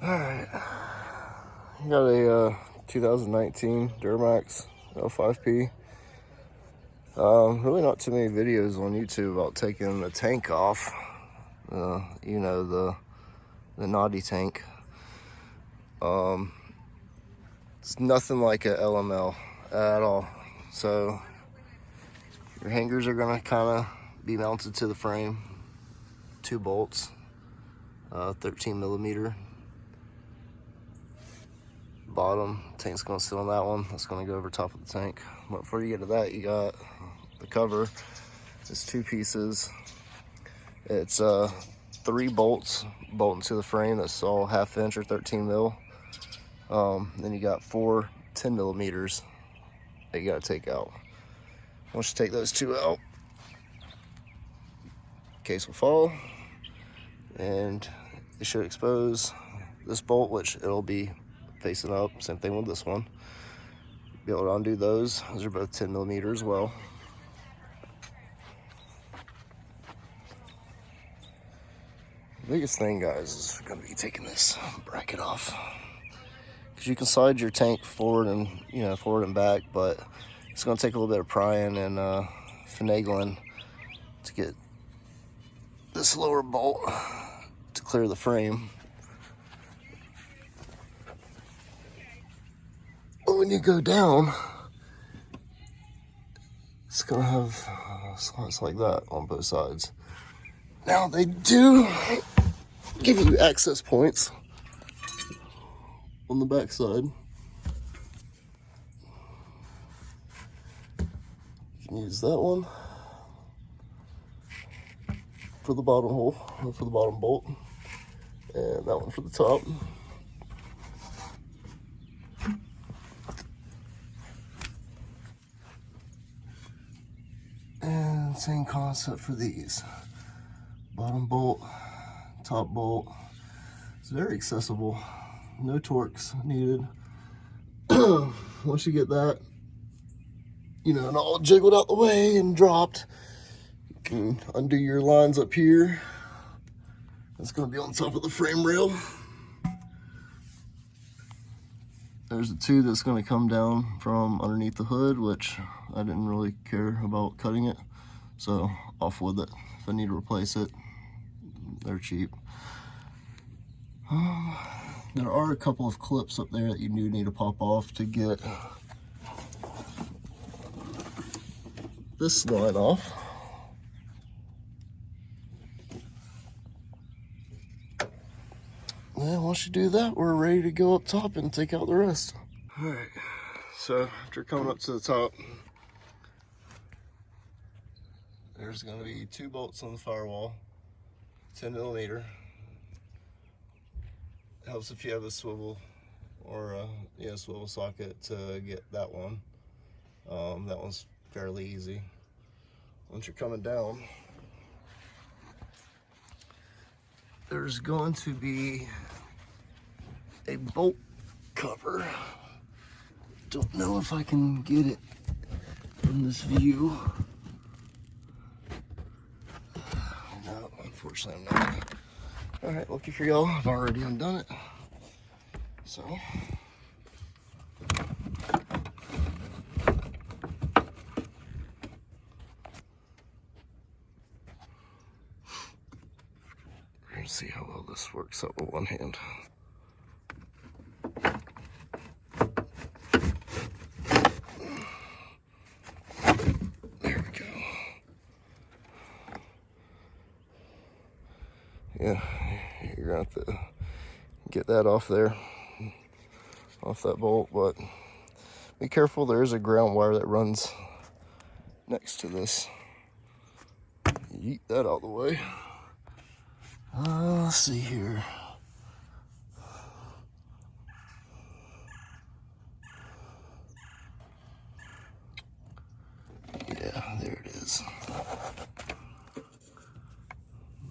Alright, got a 2019 Duramax L5P. Really not too many videos on YouTube about taking the tank off. You know, the naughty tank. It's nothing like a LML at all. So your hangers are gonna kind of be mounted to the frame. 2 bolts, 13 millimeter. Bottom tank's gonna sit on that one. That's gonna go over top of the tank. But before you get to that, you got the cover. It's 2 pieces. It's 3 bolts bolting to the frame. That's all 1/2 inch or 13 mil. Then you got 4 10 millimeters that you gotta take out. Once you take those 2 out, case will fall, and it should expose this bolt, which it'll be facing up. Same thing with this one. Be able to undo those. Those are both 10 millimeter as well. The biggest thing, guys, is going to be taking this bracket off, because you can slide your tank forward and forward and back, but it's going to take a little bit of prying and finagling to get this lower bolt to clear the frame. But when you go down, it's going to have slots like that on both sides. Now, they do give you access points on the back side. You can use that one for the bottom hole, or for the bottom bolt, and that one for the top. And same concept for these. Bottom bolt, top bolt. It's very accessible. No torques needed. Once you get that, and all jiggled out the way and dropped, you can undo your lines up here. That's going to be on top of the frame rail. There's a tube that's going to come down from underneath the hood, which I didn't really care about cutting it, so off with it. If I need to replace it, they're cheap. There are a couple of clips up there that you do need to pop off to get this line off. And once you do that, we're ready to go up top and take out the rest. All right, so after coming up to the top, there's going to be 2 bolts on the firewall, 10 millimeter. It helps if you have a swivel or a swivel socket to get that one. That one's fairly easy. Once you're coming down, there's going to be a bolt cover. Don't know if I can get it from this view. No, unfortunately I'm not. All right, lucky for y'all, I've already undone it. So, we're gonna see how well this works out with one hand. There we go. Yeah, you're gonna have to get that off there, off that bolt, but be careful, there is a ground wire that runs next to this. Yeet that out of the way. Let's see here. Yeah, there it is.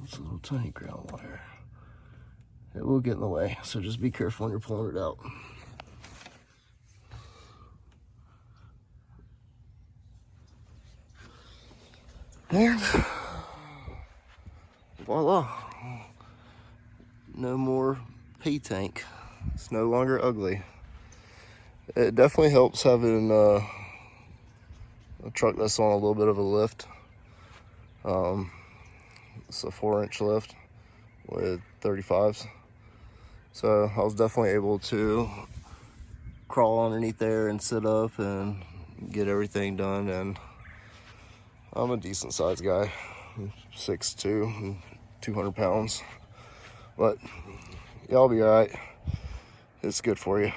It's a little tiny ground wire. It will get in the way, so just be careful when you're pulling it out. And voila. No more L5P tank. It's no longer ugly. It definitely helps having a truck that's on a little bit of a lift. It's a 4-inch lift with 35s. So I was definitely able to crawl underneath there and sit up and get everything done. And I'm a decent sized guy, 6'2", and 200 pounds. But y'all be all right. It's good for you.